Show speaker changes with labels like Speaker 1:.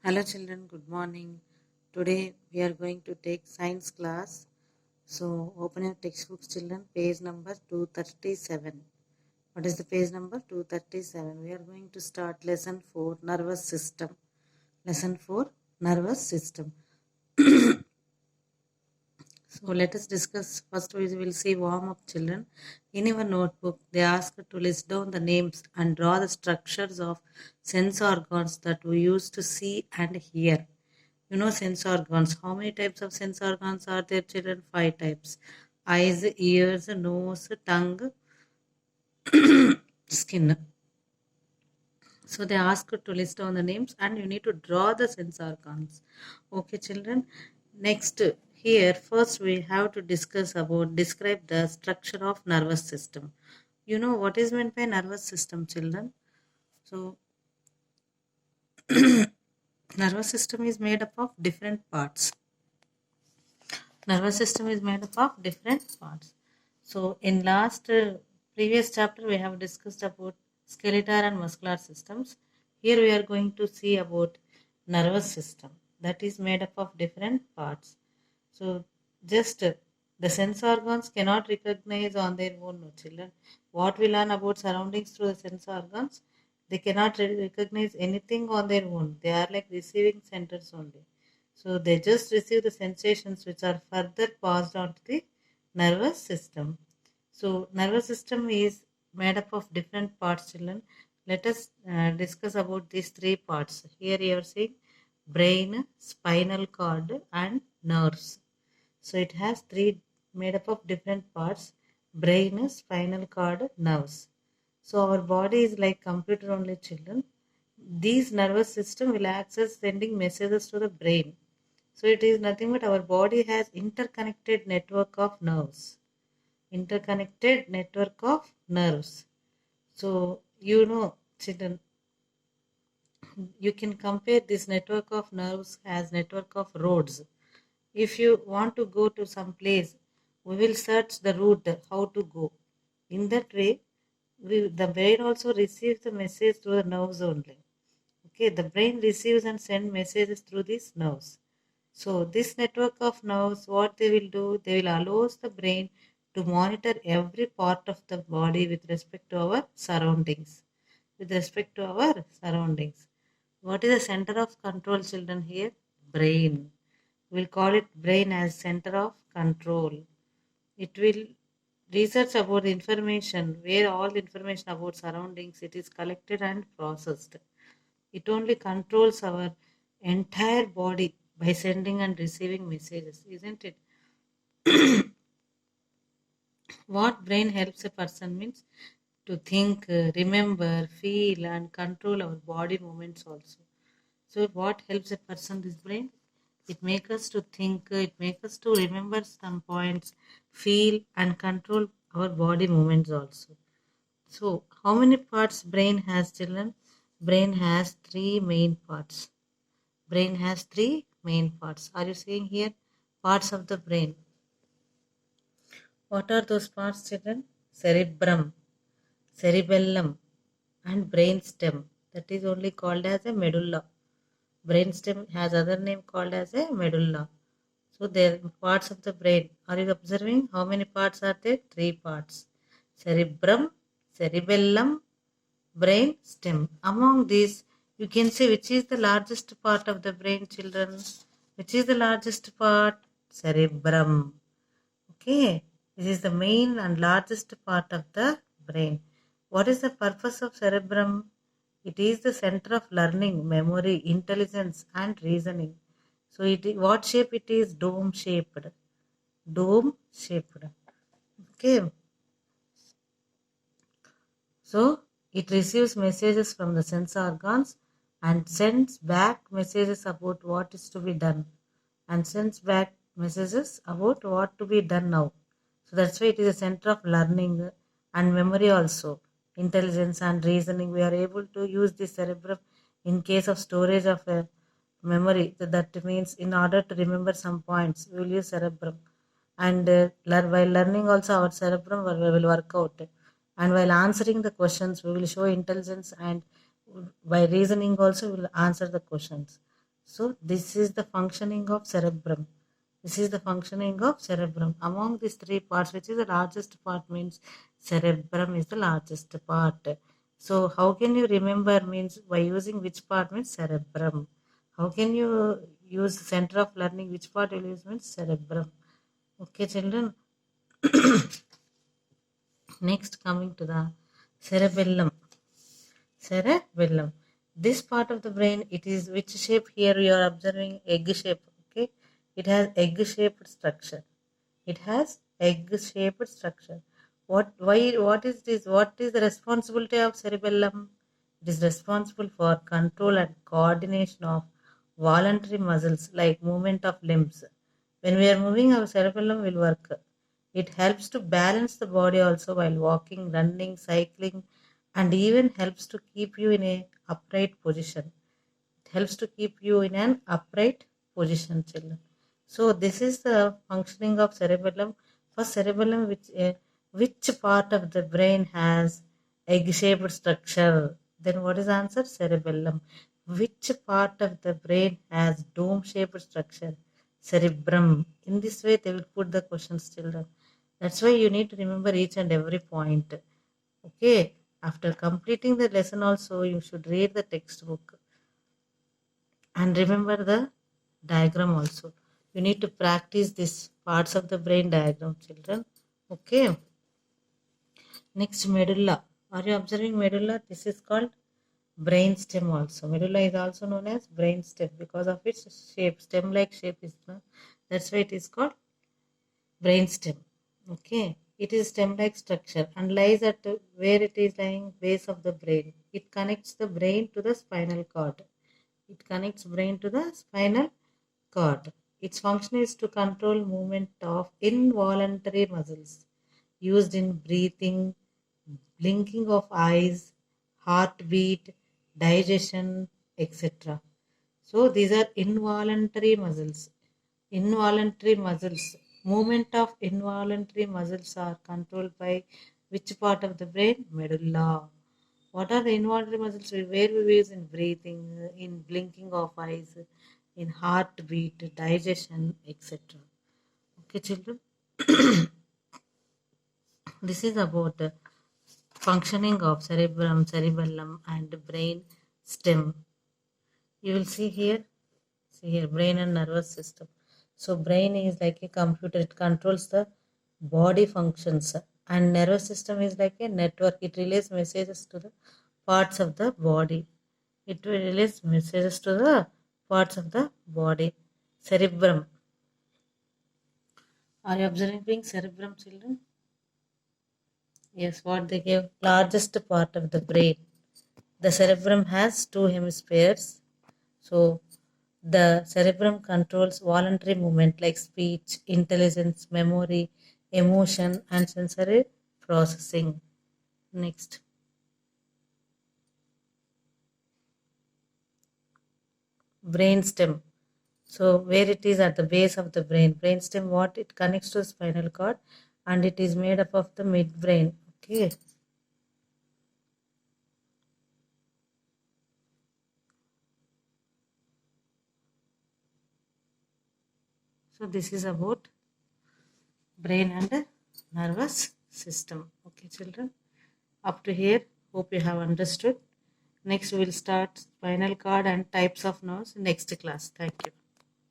Speaker 1: Hello children, good morning. Today we are going to take science class. So open your textbooks children, page number 237. What is the page number? 237. We are going to start lesson 4, nervous system. Lesson 4, nervous system. So let us discuss. First we will see warm up children. In your notebook, they ask to list down the names and draw the structures of sense organs that we use to see and hear. You know sense organs. How many types of sense organs are there, children? 5 types. Eyes, ears, nose, tongue, skin. So they ask to list down the names and you need to draw the sense organs. Okay, children. Next, here first we have to describe the structure of nervous system. You know what is meant by nervous system, children? So nervous system is made up of different parts. Nervous system is made up of different parts. So in last previous chapter we have discussed about skeletal and muscular systems. Here we are going to see about nervous system that is made up of different parts. So just the sense organs cannot recognize on their own, no children. What we learn about surroundings through the sense organs, they cannot recognize anything on their own. They are like receiving centers only. So they just receive the sensations which are further passed on to the nervous system. So nervous system is made up of different parts, children. Let us discuss about these 3 parts. Here you are seeing brain, spinal cord and nerves. So it has 3 made up of different parts: brain, spinal cord, nerves. So our body is like computer only, children. These nervous system will access sending messages to the brain. So it is nothing but our body has interconnected network of nerves. Interconnected network of nerves. So you know, children, you can compare this network of nerves as network of roads. If you want to go to some place, we will search the route how to go. In that way, the brain also receives the message through the nerves only. Okay, the brain receives and sends messages through these nerves. So this network of nerves, what they will do, they will allow the brain to monitor every part of the body with respect to our surroundings. With respect to our surroundings. What is the center of control, children, here? Brain. We'll call it brain as center of control. It will research about the information, where all the information about surroundings it is collected and processed. It only controls our entire body by sending and receiving messages, isn't it? What brain helps a person means to think, remember, feel, and control our body movements also. So, what helps a person, this brain? It makes us to think, it makes us to remember some points, feel, and control our body movements also. So, how many parts brain has, children? Brain has 3 main parts. Brain has 3 main parts. Are you seeing here? Parts of the brain. What are those parts, children? Cerebrum, cerebellum, and brainstem. That is only called as a medulla. Brainstem has other name called as a medulla. So there are parts of the brain. Are you observing how many parts are there? 3 parts. Cerebrum, cerebellum, brain stem. Among these, you can see which is the largest part of the brain, children. Which is the largest part? Cerebrum. Okay, this is the main and largest part of the brain. What is the purpose of cerebrum? It is the center of learning, memory, intelligence, and reasoning. So, what shape it is? Dome shaped. Dome shaped. Okay. So, it receives messages from the sense organs and sends back messages about what is to be done, and sends back messages about what to be done now. So that's why it is a center of learning and memory also, intelligence and reasoning. We are able to use the cerebrum in case of storage of a memory. So that means in order to remember some points, we will use cerebrum. And while learning also our cerebrum will work out. And while answering the questions, we will show intelligence, and by reasoning also we will answer the questions. So this is the functioning of cerebrum. This is the functioning of cerebrum. Among these three parts, which is the largest part means cerebrum is the largest part. So how can you remember means by using which part means cerebrum. How can you use center of learning? Which part will use means cerebrum. Okay, children. Next, coming to the cerebellum. Cerebellum. This part of the brain, it is which shape here you are observing egg shape. Okay, it has egg shaped structure. It has egg shaped structure. What is this? What is the responsibility of cerebellum? It is responsible for control and coordination of voluntary muscles like movement of limbs. When we are moving, our cerebellum will work. It helps to balance the body also while walking, running, cycling, and even helps to keep you in a upright position. It helps to keep you in an upright position, children. So this is the functioning of cerebellum. For cerebellum, which part of the brain has egg-shaped structure? Then what is the answer? Cerebellum. Which part of the brain has dome-shaped structure? Cerebrum. In this way, they will put the questions, children. That's why you need to remember each and every point. Okay. After completing the lesson, also you should read the textbook and remember the diagram also. You need to practice these parts of the brain diagram, children. Okay. Next, medulla. Are you observing medulla? This is called brain stem also. Medulla is also known as brain stem because of its shape, stem-like shape is that's why it is called brain stem. Okay. It is stem-like structure and lies at where it is lying base of the brain. It connects the brain to the spinal cord. It connects brain to the spinal cord. Its function is to control movement of involuntary muscles used in breathing, blinking of eyes, heartbeat, digestion, etc. So these are involuntary muscles. Involuntary muscles. Movement of involuntary muscles are controlled by which part of the brain? Medulla. What are the involuntary muscles? Where we use in breathing, in blinking of eyes, in heartbeat, digestion, etc. Okay, children. This is about the functioning of cerebrum, cerebellum, and brain stem. You will see here, brain and nervous system. So brain is like a computer; it controls the body functions, and nervous system is like a network. It relays messages to the parts of the body. It will release messages to the parts of the body. Cerebrum. Are you observing cerebrum, children? Yes, what they give largest part of the brain. The cerebrum has two hemispheres. So the cerebrum controls voluntary movement like speech, intelligence, memory, emotion, and sensory processing. Next. Brainstem. So where it is at the base of the brain. Brainstem, what it connects to the spinal cord and it is made up of the midbrain. Okay. So this is about brain and nervous system. Okay, children. Up to here, hope you have understood. Next, we will start spinal cord and types of nerves in next class. Thank you.